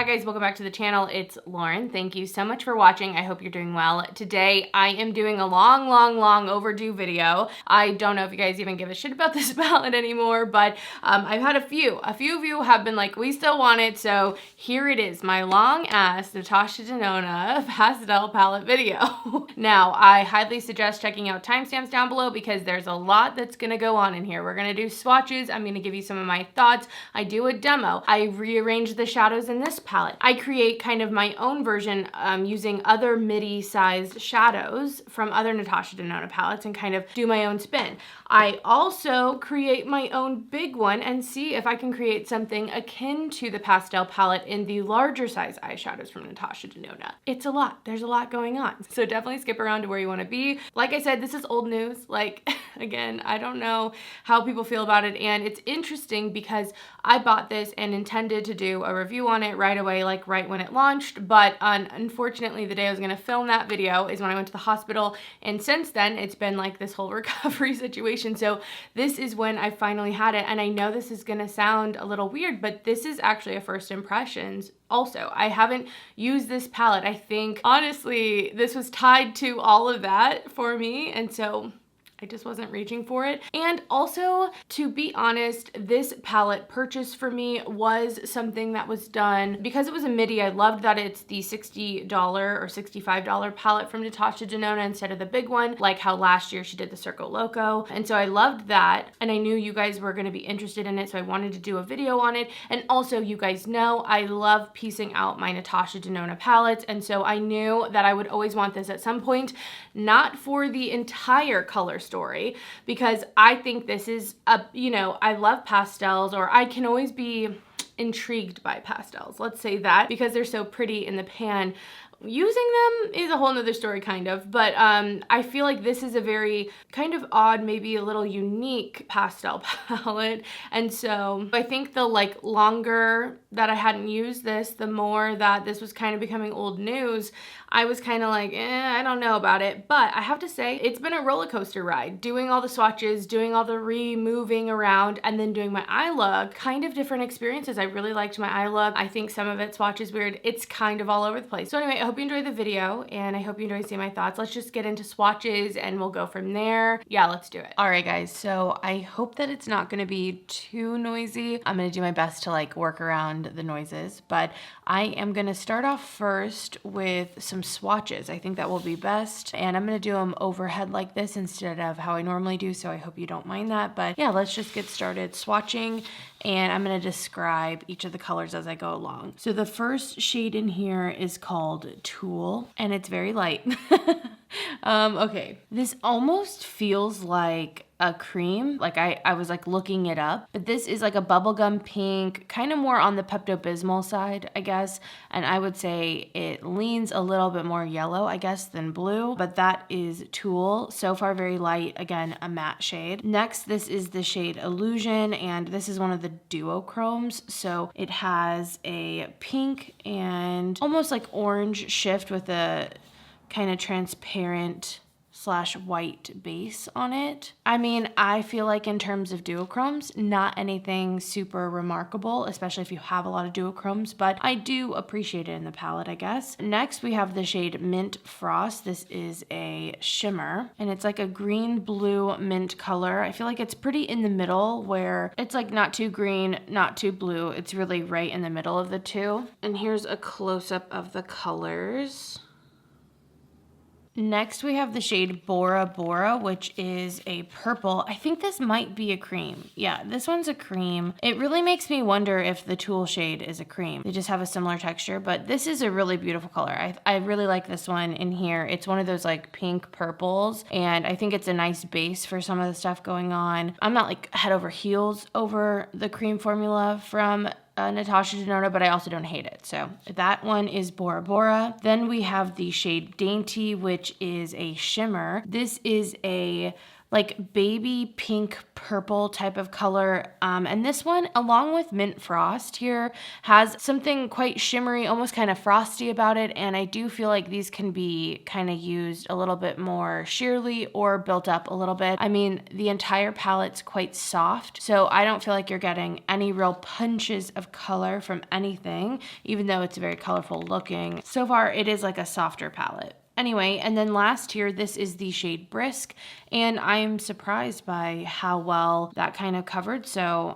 Hi guys, welcome back to the channel. It's Lauren. Thank you so much for watching. I hope you're doing well. Today I am doing a long overdue video. I don't know if you guys even give a shit about this palette anymore, but I've had a few of you have been like, we still want it, so here it is, my long ass Natasha Denona Pastel Palette video. Now, I highly suggest checking out timestamps down below because there's a lot that's gonna go on in here. We're gonna do swatches. I'm gonna give you some of my thoughts. I do a demo. I rearrange the shadows in this palette. I create kind of my own version using other Midi sized shadows from other Natasha Denona palettes and kind of do my own spin. I also create my own big one and see if I can create something akin to the pastel palette in the larger size eyeshadows from Natasha Denona. It's a lot. There's a lot going on. So definitely skip around to where you want to be. Like I said, this is old news. Like, again, I don't know how people feel about it. And it's interesting because I bought this and intended to do a review on it right away, like right when it launched. But unfortunately, the day I was going to film that video is when I went to the hospital. And since then, it's been like this whole recovery situation. So this is when I finally had it. And I know this is going to sound a little weird, but this is actually a first impressions. Also, I haven't used this palette. I think, honestly, this was tied to all of that for me. And so I just wasn't reaching for it. And also, to be honest, this palette purchase for me was something that was done because it was a Midi. I loved that it's the $60 or $65 palette from Natasha Denona instead of the big one, like how last year she did the Circo Loco. And so I loved that. And I knew you guys were going to be interested in it. So I wanted to do a video on it. And also, you guys know I love piecing out my Natasha Denona palettes. And so I knew that I would always want this at some point, not for the entire color story, because I think this is a, you know, I love pastels, or I can always be intrigued by pastels. Let's say that, because they're so pretty in the pan. Using them is a whole nother story kind of, but I feel like this is a very kind of odd, maybe a little unique pastel palette. And so I think the like longer that I hadn't used this, the more that this was kind of becoming old news, I was kind of like, I don't know about it. But I have to say, it's been a roller coaster ride, doing all the swatches, doing all the removing around, and then doing my eye look. Kind of different experiences. I really liked my eye look. I think some of it swatches weird. It's kind of all over the place. So anyway, I hope you enjoyed the video, and I hope you enjoyed seeing my thoughts. Let's just get into swatches and we'll go from there. Yeah, let's do it. All right, guys. So I hope that it's not going to be too noisy. I'm going to do my best to like work around the noises, but I am going to start off first with some swatches. I think that will be best, and I'm going to do them overhead like this instead of how I normally do, so I hope you don't mind that. But yeah, let's just get started swatching, and I'm going to describe each of the colors as I go along. So the first shade in here is called Tool, and it's very light. Okay, this almost feels like a cream. Like I was like looking it up, but this is like a bubblegum pink, kind of more on the Pepto-Bismol side, I guess. And I would say it leans a little bit more yellow, I guess, than blue, but that is Tool. So far, very light. Again, a matte shade. Next, this is the shade Illusion, and this is one of the duochromes. So it has a pink and almost like orange shift with a kind of transparent / white base on it. I mean, I feel like in terms of duochromes, not anything super remarkable, especially if you have a lot of duochromes, but I do appreciate it in the palette, I guess. Next, we have the shade Mint Frost. This is a shimmer, and it's like a green blue mint color. I feel like it's pretty in the middle, where it's like not too green, not too blue. It's really right in the middle of the two. And here's a close-up of the colors. Next, we have the shade Bora Bora, which is a purple. I think this might be a cream. Yeah, this one's a cream. It really makes me wonder if the Tool shade is a cream. They just have a similar texture, but this is a really beautiful color. I really like this one in here. It's one of those like pink purples, and I think it's a nice base for some of the stuff going on. I'm not like head over heels over the cream formula from Natasha Denona, but I also don't hate it. So that one is Bora Bora. Then we have the shade Dainty, which is a shimmer. This is a like baby pink purple type of color. And this one, along with Mint Frost here, has something quite shimmery, almost kind of frosty about it. And I do feel like these can be kind of used a little bit more sheerly or built up a little bit. I mean, the entire palette's quite soft, so I don't feel like you're getting any real punches of color from anything, even though it's very colorful looking. So far, it is like a softer palette. Anyway, and then last here, this is the shade Brisk, and I'm surprised by how well that kind of covered, so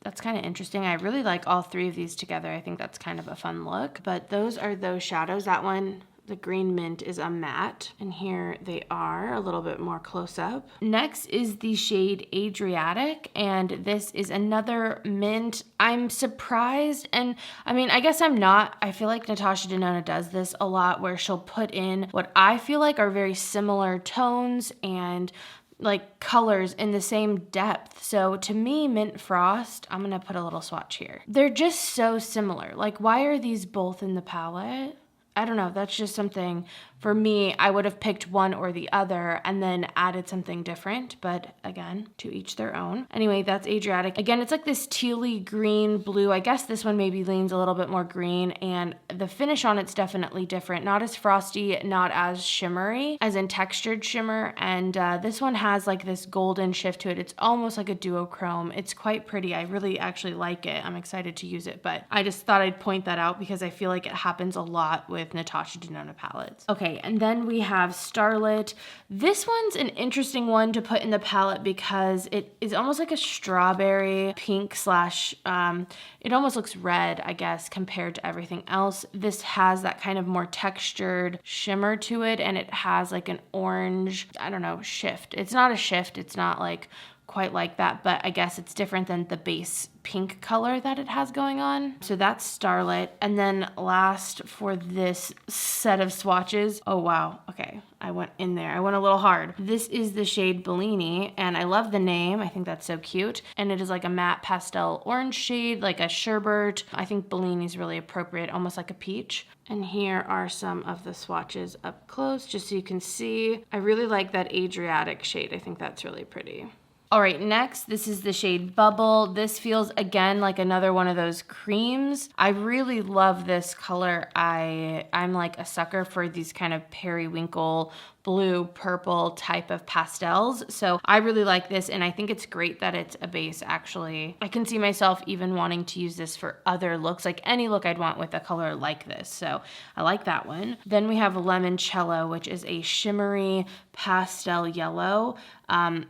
that's kind of interesting. I really like all three of these together. I think that's kind of a fun look, but those are those shadows. That one, the green mint, is a matte, and here they are a little bit more close up. Next is the shade Adriatic, and this is another mint. I'm surprised, and I mean, I guess I'm not. I feel like Natasha Denona does this a lot, where she'll put in what I feel like are very similar tones and like colors in the same depth. So to me, Mint Frost, I'm gonna put a little swatch here. They're just so similar. Like, why are these both in the palette? I don't know, that's just something, for me, I would have picked one or the other and then added something different, but again, to each their own. Anyway, that's Adriatic. Again, it's like this tealy green blue. I guess this one maybe leans a little bit more green, and the finish on it's definitely different. Not as frosty, not as shimmery, as in textured shimmer, and this one has like this golden shift to it. It's almost like a duochrome. It's quite pretty. I really actually like it. I'm excited to use it, but I just thought I'd point that out because I feel like it happens a lot with Natasha Denona palettes. Okay, and then we have Starlit. This one's an interesting one to put in the palette because it is almost like a strawberry pink slash, it almost looks red, I guess, compared to everything else. This has that kind of more textured shimmer to it, and it has like an orange, I don't know, shift. It's not a shift, it's not like quite like that, but I guess it's different than the base pink color that it has going on. So that's Starlit. And then last for this set of swatches, oh wow, okay, I went in there. I went a little hard. This is the shade Bellini, and I love the name. I think that's so cute. And it is like a matte pastel orange shade, like a sherbet. I think Bellini is really appropriate, almost like a peach. And here are some of the swatches up close, just so you can see. I really like that Adriatic shade. I think that's really pretty. All right, next, this is the shade Bubble. This feels, again, like another one of those creams. I really love this color. I'm like a sucker for these kind of periwinkle blue, purple type of pastels. So I really like this, and I think it's great that it's a base, actually. I can see myself even wanting to use this for other looks, like any look I'd want with a color like this. So I like that one. Then we have Limoncello, which is a shimmery pastel yellow.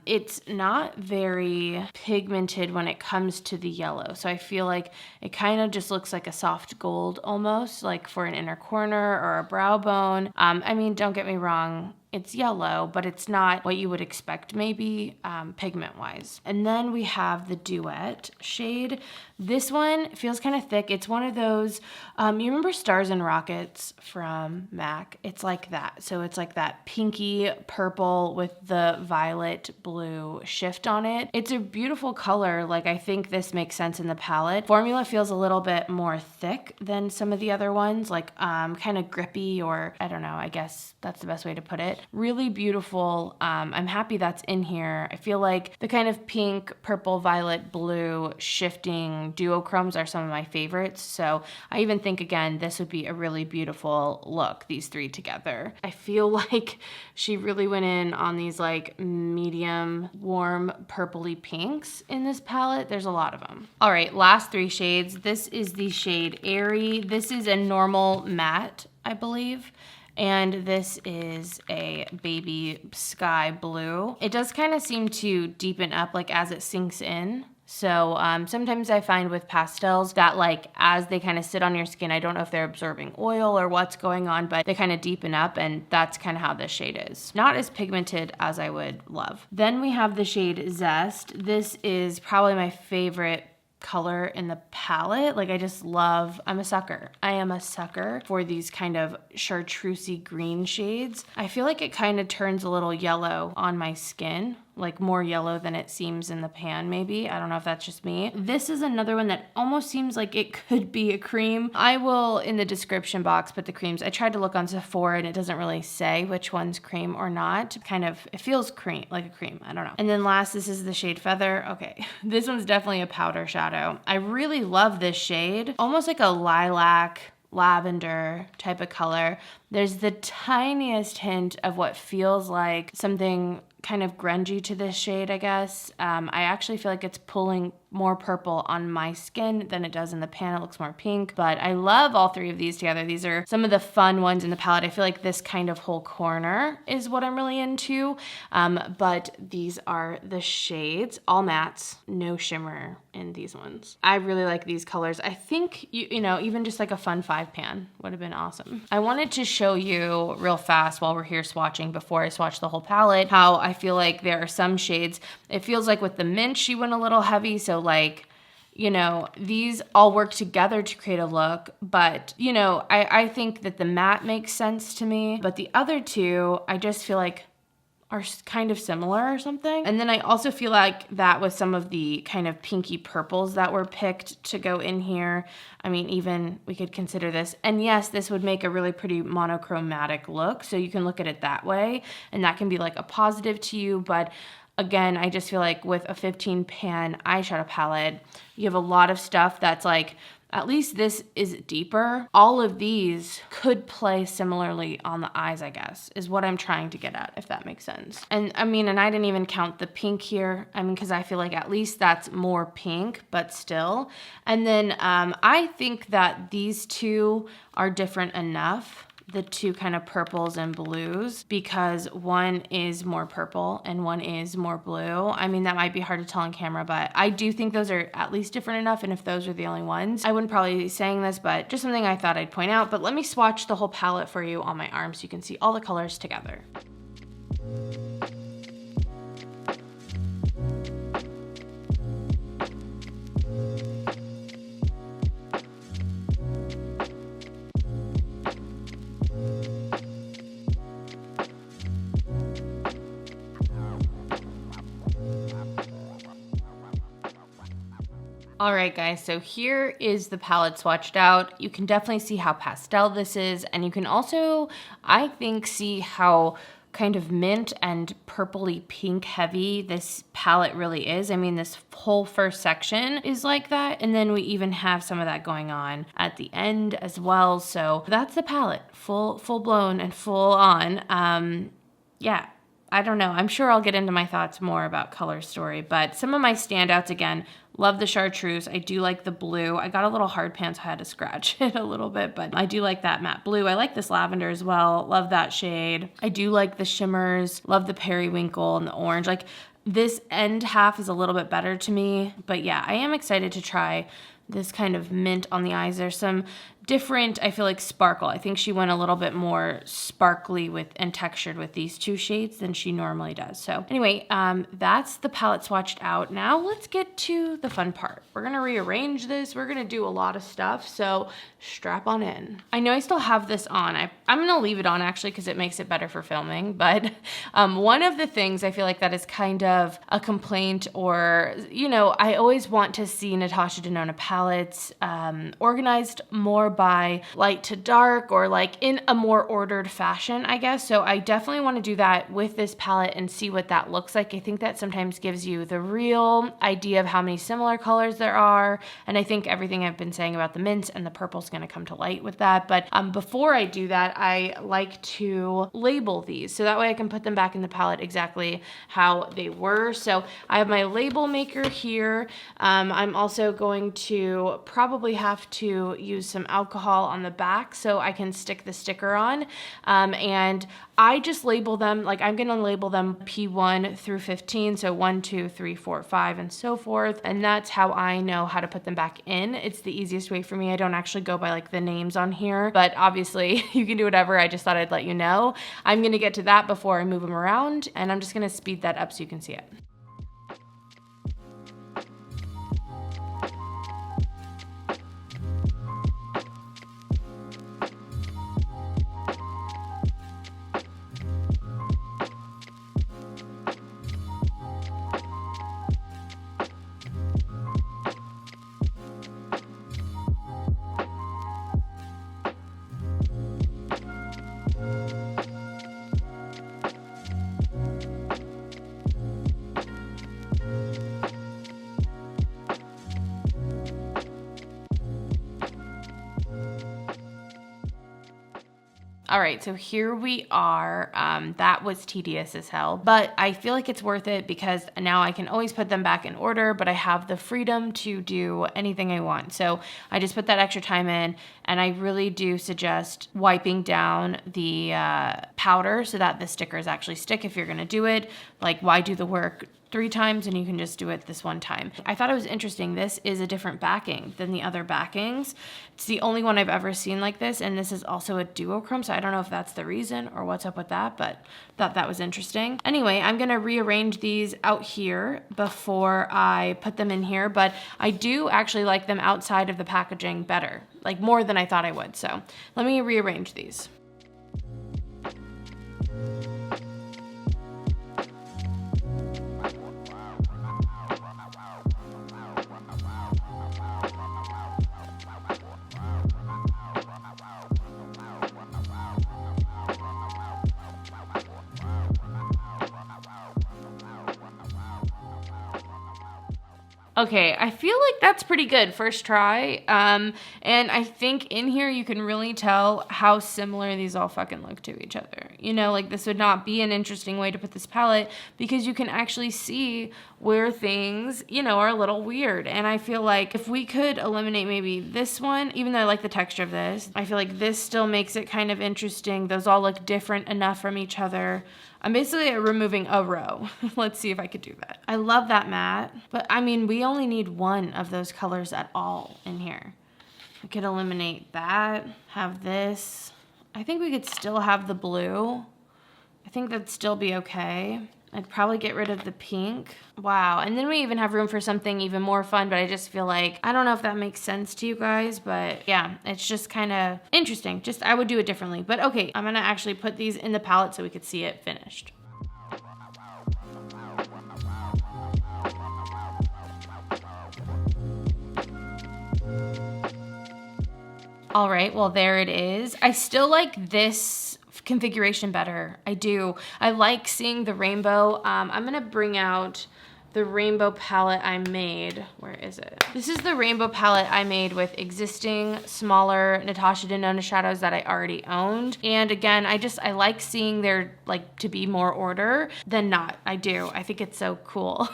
It's not very pigmented when it comes to the yellow. So I feel like it kind of just looks like a soft gold almost, like for an inner corner or a brow bone. I mean, don't get me wrong, it's yellow, but it's not what you would expect maybe pigment-wise. And then we have the Duet shade. This one feels kind of thick. It's one of those, you remember Stars and Rockets from MAC? It's like that. So it's like that pinky purple with the violet blue shift on it. It's a beautiful color. Like, I think this makes sense in the palette. Formula feels a little bit more thick than some of the other ones, like kind of grippy, or I don't know, I guess that's the best way to put it. Really beautiful. I'm happy that's in here. I feel like the kind of pink, purple, violet, blue shifting duochromes are some of my favorites. So I even think, again, this would be a really beautiful look, these three together. I feel like she really went in on these like medium, warm, purpley pinks in this palette. There's a lot of them. All right, last three shades. This is the shade Airy. This is a normal matte, I believe. And this is a baby sky blue. It does kind of seem to deepen up like as it sinks in. So sometimes I find with pastels that like as they kind of sit on your skin, I don't know if they're absorbing oil or what's going on, but they kind of deepen up, and that's kind of how this shade is. Not as pigmented as I would love. Then we have the shade Zest. This is probably my favorite color in the palette. Like, I just love, I'm a sucker. I am a sucker for these kind of chartreusey green shades. I feel like it kind of turns a little yellow on my skin. like more yellow than it seems in the pan maybe. I don't know if that's just me. This is another one that almost seems like it could be a cream. I will, in the description box, put the creams. I tried to look on Sephora and it doesn't really say which one's cream or not. Kind of, it feels cream, like a cream. I don't know. And then last, this is the shade Feather. Okay, this one's definitely a powder shadow. I really love this shade. Almost like a lilac, lavender type of color. There's the tiniest hint of what feels like something kind of grungy to this shade, I guess. I actually feel like it's pulling more purple on my skin than it does in the pan. It looks more pink, but I love all three of these together. These are some of the fun ones in the palette. I feel like this kind of whole corner is what I'm really into, but these are the shades, all mattes, no shimmer in these ones. I really like these colors. I think, you know, even just like a fun 5 pan would have been awesome. I wanted to show you real fast while we're here swatching, before I swatch the whole palette, how I feel like there are some shades. It feels like with the mint, she went a little heavy, so like, you know, these all work together to create a look, but, you know, I think that the matte makes sense to me, but the other two, I just feel like are kind of similar or something. And then I also feel like that with some of the kind of pinky purples that were picked to go in here. I mean, even we could consider this. And yes, this would make a really pretty monochromatic look. So you can look at it that way. And that can be like a positive to you. But again, I just feel like with a 15 pan eyeshadow palette, you have a lot of stuff that's like, at least this is deeper. All of these could play similarly on the eyes, I guess, is what I'm trying to get at, if that makes sense. And I mean, and I didn't even count the pink here. I mean, because I feel like at least that's more pink, but still. And then I think that these two are different enough, the two kind of purples and blues, because one is more purple and one is more blue. I mean, that might be hard to tell on camera, but I do think those are at least different enough. And if those are the only ones, I wouldn't probably be saying this, but just something I thought I'd point out. But let me swatch the whole palette for you on my arm so you can see all the colors together. All right, guys, so here is the palette swatched out. You can definitely see how pastel this is, and you can also, I think, see how kind of mint and purpley pink heavy this palette really is. I mean, this whole first section is like that, and then we even have some of that going on at the end as well. So that's the palette, full blown and full on. Yeah. I don't know. I'm sure I'll get into my thoughts more about color story, but some of my standouts, again, love the chartreuse. I do like the blue. I got a little hard pan, so I had to scratch it a little bit, but I do like that matte blue. I like this lavender as well. Love that shade. I do like the shimmers. Love the periwinkle and the orange. Like, this end half is a little bit better to me, but yeah, I am excited to try this kind of mint on the eyes. There's some different, I feel like, sparkle. I think she went a little bit more sparkly with and textured with these two shades than she normally does. So anyway, that's the palette swatched out. Now let's get to the fun part. We're gonna rearrange this. We're gonna do a lot of stuff, so strap on in. I know I still have this on. I'm gonna leave it on actually because it makes it better for filming, but one of the things I feel like that is kind of a complaint, or, you know, I always want to see Natasha Denona palettes organized more by light to dark, or like in a more ordered fashion, I guess. So I definitely want to do that with this palette and see what that looks like. I think that sometimes gives you the real idea of how many similar colors there are. And I think everything I've been saying about the mints and the purple is going to come to light with that. But before I do that, I like to label these so that way I can put them back in the palette exactly how they were. So I have my label maker here. I'm also going to probably have to use some alcohol on the back so I can stick the sticker on. And I just label them, like I'm gonna label them P1 through 15, so 1, 2, 3, 4, 5, and so forth. And that's how I know how to put them back in. It's the easiest way for me. I don't actually go by like the names on here, but obviously you can do whatever. I just thought I'd let you know. I'm gonna get to that before I move them around, and I'm just gonna speed that up so you can see it. All right, so here we are. That was tedious as hell, but I feel like it's worth it because now I can always put them back in order, but I have the freedom to do anything I want. So I just put that extra time in, and I really do suggest wiping down the powder so that the stickers actually stick if you're gonna do it. Like, why do the work 3 times and you can just do it this one time? I thought it was interesting. This is a different backing than the other backings. It's the only one I've ever seen like this, and this is also a duochrome, so I don't know if that's the reason or what's up with that, but thought that was interesting. Anyway, I'm gonna rearrange these out here before I put them in here, but I do actually like them outside of the packaging better, like more than I thought I would. So let me rearrange these. Okay, I feel like that's pretty good first try. And I think in here you can really tell how similar these all fucking look to each other. You know, like this would not be an interesting way to put this palette because you can actually see where things, you know, are a little weird. And I feel like if we could eliminate maybe this one, even though I like the texture of this, I feel like this still makes it kind of interesting. Those all look different enough from each other. I'm basically removing a row. Let's see if I could do that. I love that matte, but I mean, we only need one of those colors at all in here. We could eliminate that, have this. I think we could still have the blue. I think that'd still be okay. I'd probably get rid of the pink. Wow, and then we even have room for something even more fun, but I just feel like, I don't know if that makes sense to you guys, but yeah, it's just kind of interesting. Just, I would do it differently. But okay, I'm gonna actually put these in the palette so we could see it finished. All right, well, there it is. I still like this configuration better. I do. I like seeing the rainbow. I'm gonna bring out the rainbow palette I made. Where is it? This is the rainbow palette I made with existing smaller Natasha Denona shadows that I already owned. And again, I like seeing there like to be more order than not. I do. I think it's so cool.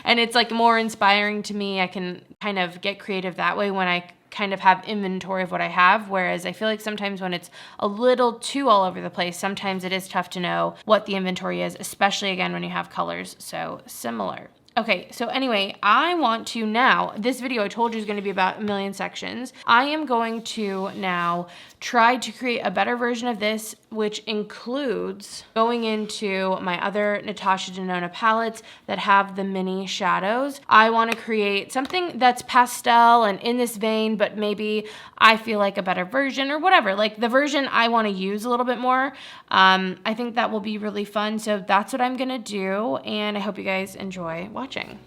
And it's like more inspiring to me. I can kind of get creative that way when I kind of have inventory of what I have, whereas I feel like sometimes when it's a little too all over the place, sometimes it is tough to know what the inventory is, especially again when you have colors so similar. Okay, so anyway, I want to now, this video I told you is going to be about 1 million sections. I am going to now try to create a better version of this, which includes going into my other Natasha Denona palettes that have the mini shadows. I want to create something that's pastel and in this vein, but maybe I feel like a better version or whatever, like the version I want to use a little bit more. I think that will be really fun. So that's what I'm going to do. And I hope you guys enjoy watching.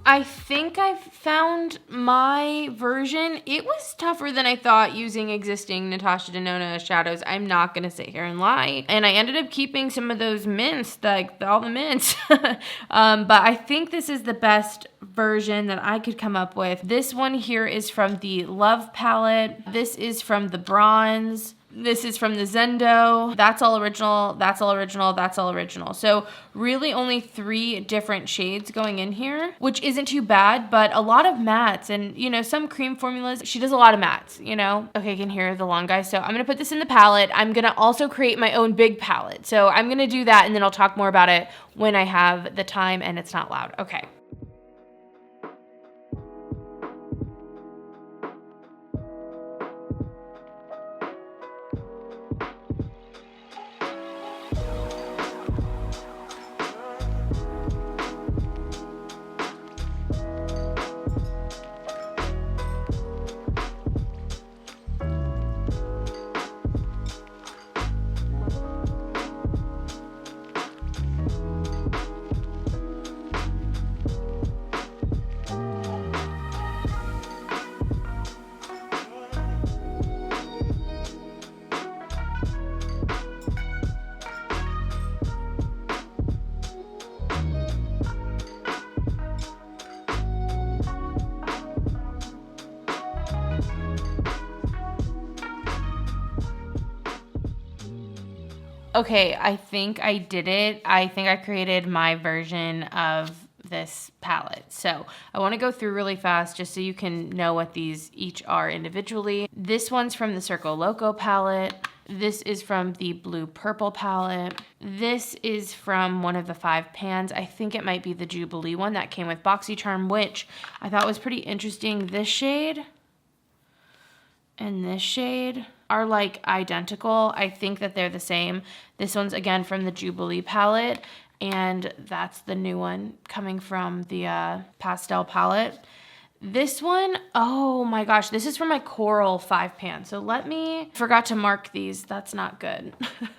I think I've found my version. It was tougher than I thought using existing Natasha Denona shadows. I'm not gonna sit here and lie. And I ended up keeping some of those mints, like all the mints. But I think this is the best version that I could come up with. This one here is from the Love palette. This is from the Bronze. This is from the Zendo. That's all original, that's all original, that's all original. So really only 3 different shades going in here, which isn't too bad, but a lot of mattes and, you know, some cream formulas. She does a lot of mattes, you know? Okay, you can hear the long guy. So I'm gonna put this in the palette. I'm gonna also create my own big palette. So I'm gonna do that and then I'll talk more about it when I have the time and it's not loud. Okay. Okay, I think I did it. I think I created my version of this palette. So I want to go through really fast just so you can know what these each are individually. This one's from the Circo Loco palette. This is from the Blue Purple palette. This is from one of the 5 pans. I think it might be the Jubilee one that came with BoxyCharm, which I thought was pretty interesting. This shade and this shade are like identical. I think that they're the same. This one's again from the Jubilee palette, and that's the new one coming from the Pastel palette. This one, oh my gosh, this is from my Coral 5 pan. So forgot to mark these. That's not good.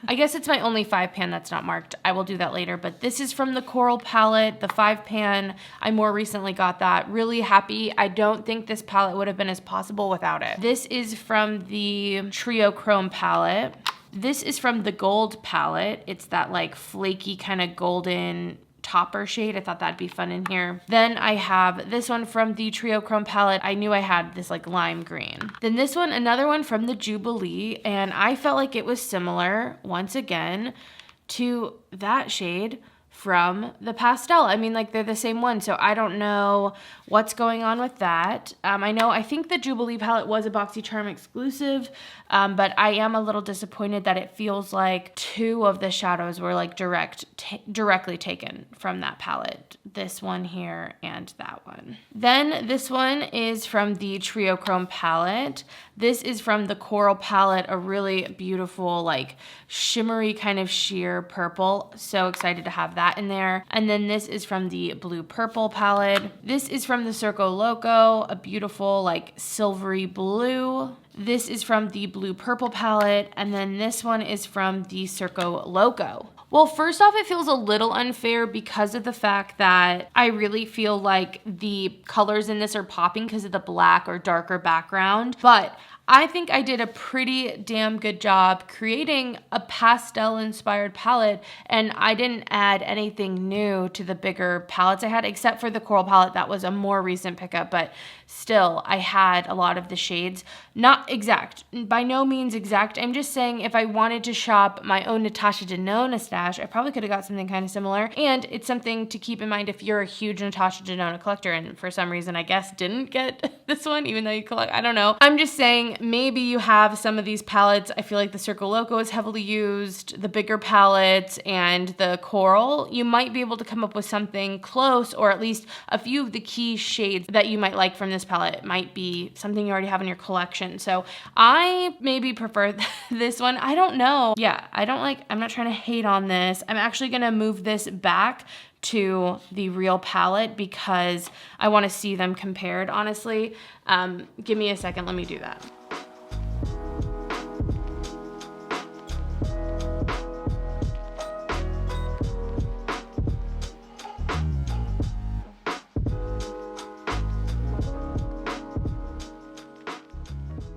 I guess it's my only 5 pan that's not marked. I will do that later, but this is from the Coral palette, the 5 pan. I more recently got that. Really happy. I don't think this palette would have been as possible without it. This is from the Triochome palette. This is from the Gold palette. It's that like flaky kind of golden topper shade. I thought that'd be fun in here. Then I have this one from the Triochrom palette. I knew I had this like lime green. Then this one, another one from the Jubilee, and I felt like it was similar once again to that shade from the Pastel. I mean, like they're the same one, so I don't know what's going on with that. I think the Jubilee palette was a BoxyCharm exclusive, but I am a little disappointed that it feels like 2 of the shadows were like directly taken from that palette. This one here and that one. Then this one is from the Triochrom palette. This is from the Coral palette, a really beautiful like shimmery kind of sheer purple. So excited to have that in there. And then this is from the Blue Purple palette. This is from the Circo Loco, a beautiful like silvery blue. This is from the Blue Purple palette, and then this one is from the Circo Loco. Well, first off, it feels a little unfair because of the fact that I really feel like the colors in this are popping because of the black or darker background, but I think I did a pretty damn good job creating a pastel-inspired palette, and I didn't add anything new to the bigger palettes I had, except for the Coral palette. That was a more recent pickup, but still, I had a lot of the shades. Not exact, by no means exact. I'm just saying if I wanted to shop my own Natasha Denona stash, I probably could have got something kind of similar, and it's something to keep in mind if you're a huge Natasha Denona collector and for some reason, I guess, didn't get this one, even though you collect, I don't know. I'm just saying, maybe you have some of these palettes. I feel like the Circo Loco is heavily used, the bigger palettes, and the Coral. You might be able to come up with something close, or at least a few of the key shades that you might like from this palette. It might be something you already have in your collection. So I maybe prefer this one. I don't know. Yeah, I'm not trying to hate on this. I'm actually gonna move this back to the real palette because I want to see them compared, honestly. Give me a second, let me do that.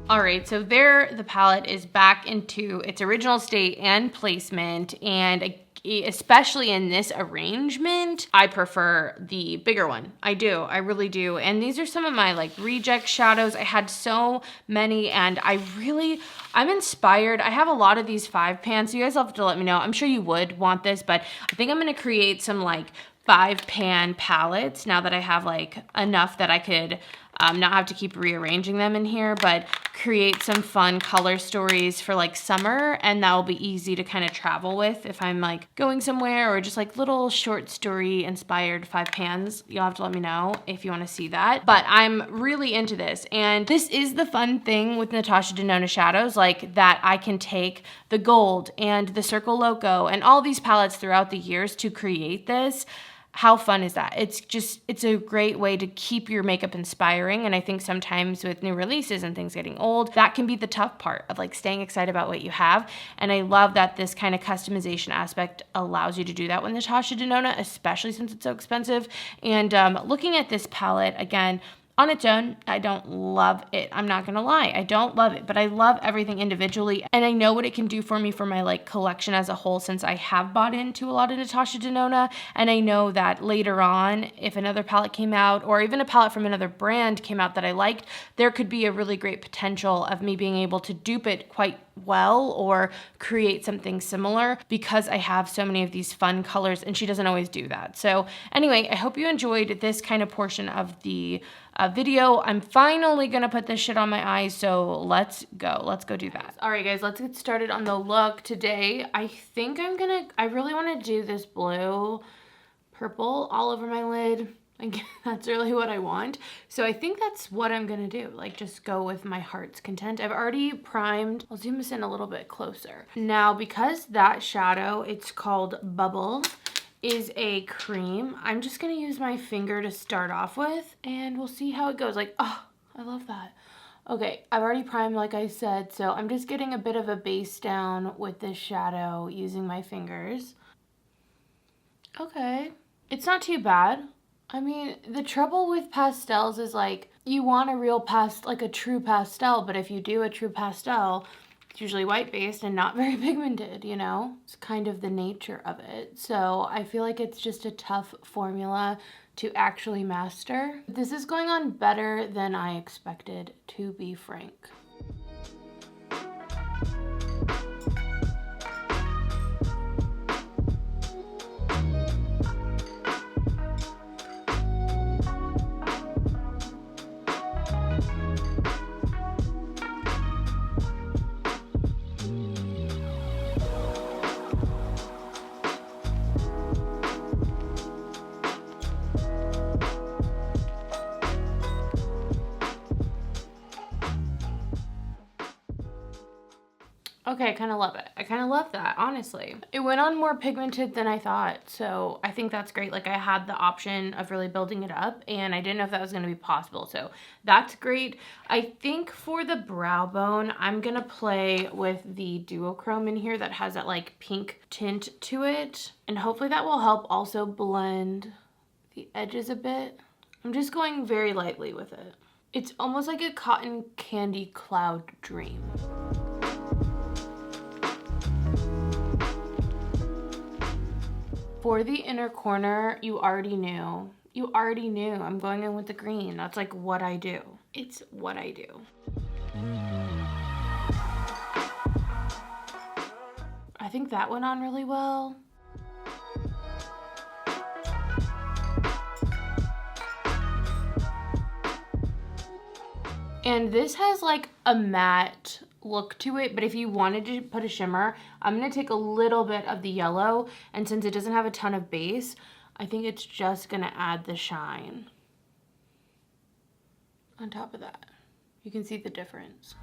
All right, so there the palette is back into its original state and placement, and especially in this arrangement, I prefer the bigger one. I do, I really do. And these are some of my like reject shadows. I had so many, and I'm inspired. I have a lot of these 5 pans, so you guys have to let me know. I'm sure you would want this, but I think I'm gonna create some like 5 pan palettes now that I have like enough that I could not have to keep rearranging them in here, but create some fun color stories for like summer, and that will be easy to kind of travel with if I'm like going somewhere, or just like little short story inspired 5 pans. You'll have to let me know if you want to see that, but I'm really into this. And this is the fun thing with Natasha Denona shadows, like that I can take the Gold and the Circo Loco and all these palettes throughout the years to create this. How fun is that? It's a great way to keep your makeup inspiring. And I think sometimes with new releases and things getting old, that can be the tough part of like staying excited about what you have. And I love that this kind of customization aspect allows you to do that with Natasha Denona, especially since it's so expensive. And looking at this palette, again, On its own, I don't love it. I'm not gonna lie, I don't love it, but I love everything individually, and I know what it can do for me for my like collection as a whole, since I have bought into a lot of Natasha Denona, and I know that later on, if another palette came out, or even a palette from another brand came out that I liked, there could be a really great potential of me being able to dupe it quite well or create something similar, because I have so many of these fun colors, and she doesn't always do that. So anyway, I hope you enjoyed this kind of portion of the video. I'm finally gonna put this shit on my eyes, so let's go do that. All right guys, let's get started on the look. Today I think I really want to do this blue purple all over my lid. Like, that's really what I want. So I think that's what I'm gonna do, like just go with my heart's content. I've already primed. I'll zoom this in a little bit closer. Now, because that shadow, it's called Bubble, is a cream, I'm just gonna use my finger to start off with, and we'll see how it goes. Like, oh, I love that. Okay, I've already primed, like I said, so I'm just getting a bit of a base down with this shadow using my fingers. Okay, it's not too bad. I mean, the trouble with pastels is like, you want a real like a true pastel, but if you do a true pastel, it's usually white-based and not very pigmented, you know? It's kind of the nature of it. So I feel like it's just a tough formula to actually master. This is going on better than I expected, to be frank. Okay, I kind of love it. I kind of love that, honestly. It went on more pigmented than I thought, so I think that's great. Like, I had the option of really building it up, and I didn't know if that was going to be possible, so that's great. I think for the brow bone, I'm going to play with the Duochrome in here that has that, like, pink tint to it, and hopefully that will help also blend the edges a bit. I'm just going very lightly with it. It's almost like a cotton candy cloud dream. For the inner corner, you already knew. You already knew. I'm going in with the green. That's like what I do. It's what I do. I think that went on really well. And this has like a matte look to it, but if you wanted to put a shimmer, I'm gonna take a little bit of the yellow, and since it doesn't have a ton of base, I think it's just gonna add the shine on top of that. You can see the difference.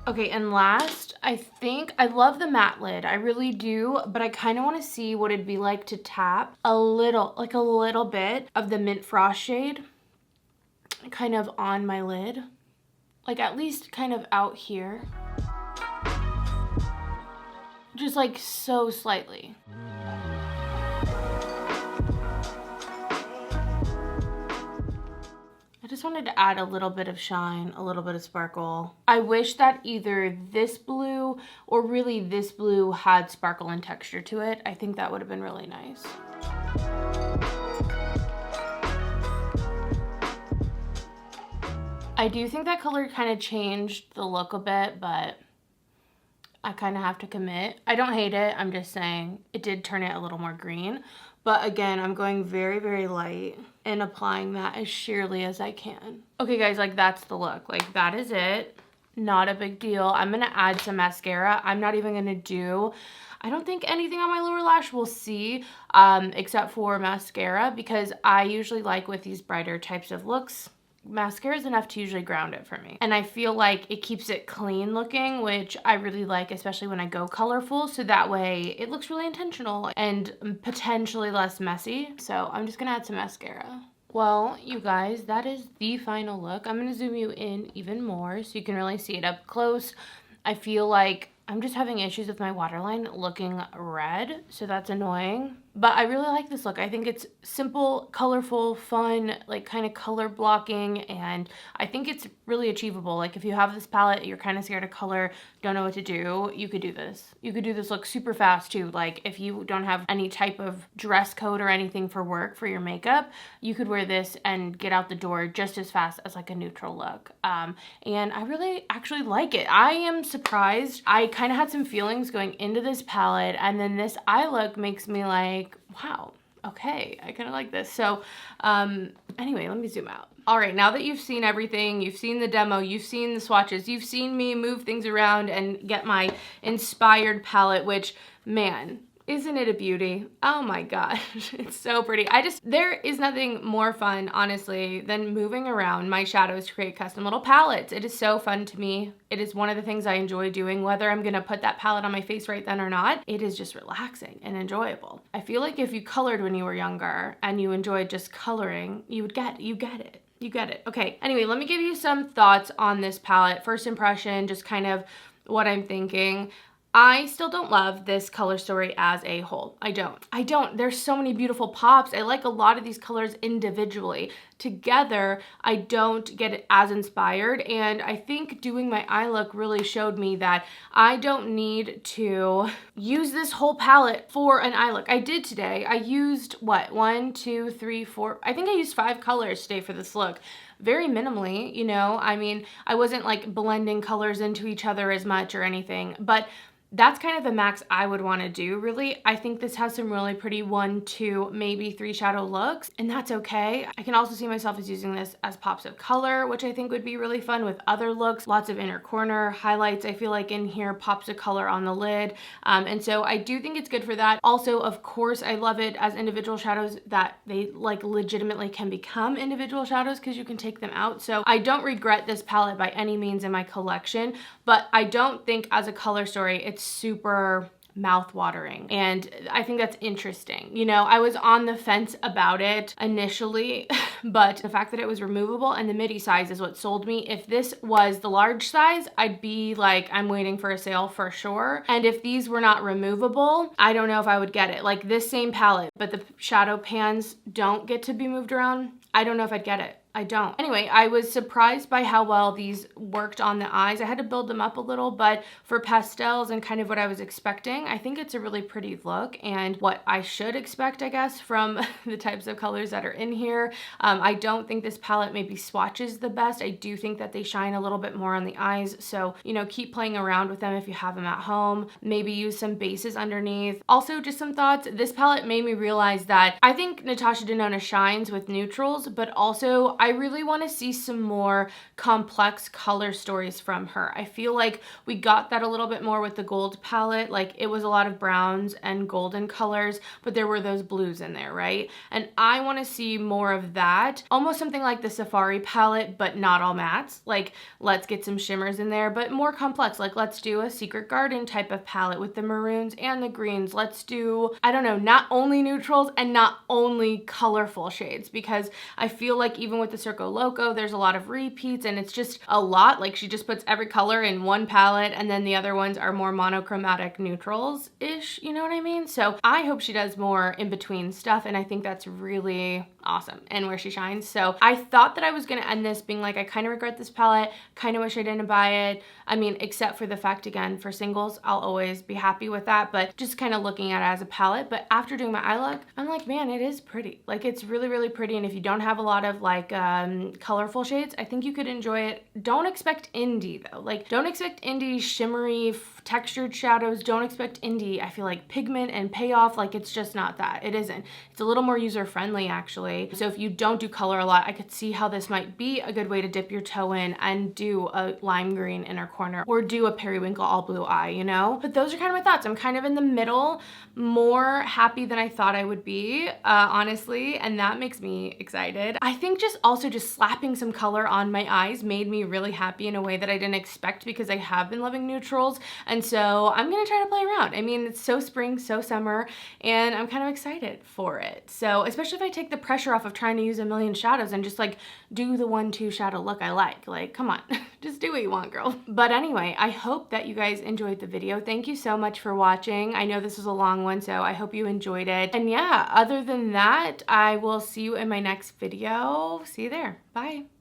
Okay, and last, I think I love the matte lid. I really do, but I kind of want to see what it'd be like to tap a little, like a little bit of the Mint Frost shade kind of on my lid. Like at least kind of out here. Just like so slightly. I just wanted to add a little bit of shine, a little bit of sparkle. I wish that either this blue or really this blue had sparkle and texture to it. I think that would have been really nice. I do think that color kind of changed the look a bit, but I kind of have to commit. I don't hate it, I'm just saying it did turn it a little more green. But again, I'm going very, very light and applying that as sheerly as I can. Okay guys, like that's the look. Like that is it. Not a big deal. I'm gonna add some mascara. I'm not even gonna do, I don't think anything on my lower lash will see except for mascara, because I usually like with these brighter types of looks, mascara is enough to usually ground it for me. And I feel like it keeps it clean looking, which I really like, especially when I go colorful. So that way it looks really intentional and potentially less messy. So I'm just gonna add some mascara. Well, you guys, that is the final look. I'm gonna zoom you in even more so you can really see it up close. I feel like I'm just having issues with my waterline looking red, so that's annoying. But I really like this look. I think it's simple, colorful, fun, like kind of color blocking, and I think it's really achievable. Like if you have this palette, you're kind of scared of color, don't know what to do, you could do this. You could do this look super fast too. Like if you don't have any type of dress code or anything for work for your makeup, you could wear this and get out the door just as fast as like a neutral look. And I really actually like it. I am surprised. I kind of had some feelings going into this palette, and then this eye look makes me like, wow, okay, I kind of like this. So anyway, let me zoom out. All right, now that you've seen everything, you've seen the demo, you've seen the swatches, you've seen me move things around and get my inspired palette, which, man, isn't it a beauty? Oh my gosh, it's so pretty. There is nothing more fun, honestly, than moving around my shadows to create custom little palettes. It is so fun to me. It is one of the things I enjoy doing, whether I'm gonna put that palette on my face right then or not. It is just relaxing and enjoyable. I feel like if you colored when you were younger and you enjoyed just coloring, you get it. You get it. Okay, anyway, let me give you some thoughts on this palette. First impression, just kind of what I'm thinking. I still don't love this color story as a whole. I don't. There's so many beautiful pops. I like a lot of these colors individually. Together, I don't get it as inspired, and I think doing my eye look really showed me that I don't need to use this whole palette for an eye look. I did today. I used, what, 1, 2, 3, 4, I think I used 5 colors today for this look. Very minimally, you know, I mean, I wasn't like blending colors into each other as much or anything, but that's kind of the max I would want to do, really. I think this has some really pretty 1, 2, maybe 3 shadow looks, and that's okay. I can also see myself as using this as pops of color, which I think would be really fun with other looks. Lots of inner corner highlights, I feel like in here, pops of color on the lid. And so I do think it's good for that. Also, of course, I love it as individual shadows that they like legitimately can become individual shadows because you can take them out. So I don't regret this palette by any means in my collection, but I don't think as a color story, it's super mouth-watering, and I think that's interesting. You know, I was on the fence about it initially, but the fact that it was removable and the midi size is what sold me. If this was the large size, I'd be like, I'm waiting for a sale for sure. And if these were not removable, I don't know if I would get it. Like this same palette, but the shadow pans don't get to be moved around, I don't know if I'd get it. I don't. Anyway, I was surprised by how well these worked on the eyes. I had to build them up a little, but for pastels and kind of what I was expecting, I think it's a really pretty look and what I should expect, I guess, from the types of colors that are in here. I don't think this palette maybe swatches the best. I do think that they shine a little bit more on the eyes. So, you know, keep playing around with them if you have them at home. Maybe use some bases underneath. Also, just some thoughts. This palette made me realize that I think Natasha Denona shines with neutrals, but also I really want to see some more complex color stories from her. I feel like we got that a little bit more with the gold palette. Like it was a lot of browns and golden colors, but there were those blues in there, right? And I want to see more of that. Almost something like the Safari palette, but not all mattes. Like let's get some shimmers in there, but more complex. Like let's do a Secret Garden type of palette with the maroons and the greens. Let's do, I don't know, not only neutrals and not only colorful shades, because I feel like even with the Circo Loco, there's a lot of repeats and it's just a lot. Like she just puts every color in one palette and then the other ones are more monochromatic neutrals-ish, you know what I mean? So I hope she does more in between stuff, and I think that's really awesome and where she shines. So I thought that I was gonna end this being like, I kind of regret this palette, kind of wish I didn't buy it. I mean, except for the fact, again, for singles, I'll always be happy with that, but just kind of looking at it as a palette. But after doing my eye look, I'm like, man, it is pretty. Like it's really, really pretty. And if you don't have a lot of like colorful shades, I think you could enjoy it. Don't expect indie though. Like don't expect indie shimmery textured shadows. Don't expect indie, I feel like, pigment and payoff. Like it's just not that. It isn't. It's a little more user-friendly actually. So if you don't do color a lot, I could see how this might be a good way to dip your toe in and do a lime green inner corner or do a periwinkle all blue eye, you know? But those are kind of my thoughts. I'm kind of in the middle, more happy than I thought I would be, honestly, and that makes me excited. I think just slapping some color on my eyes made me really happy in a way that I didn't expect, because I have been loving neutrals, and so I'm gonna try to play around. I mean, it's so spring, so summer, and I'm kind of excited for it. So especially if I take the pressure pressure off of trying to use a million shadows and just like do the 1-2 shadow look I like. Like, come on, just do what you want, girl. But anyway, I hope that you guys enjoyed the video. Thank you so much for watching. I know this was a long one, so I hope you enjoyed it. And yeah, other than that, I will see you in my next video. See you there. Bye.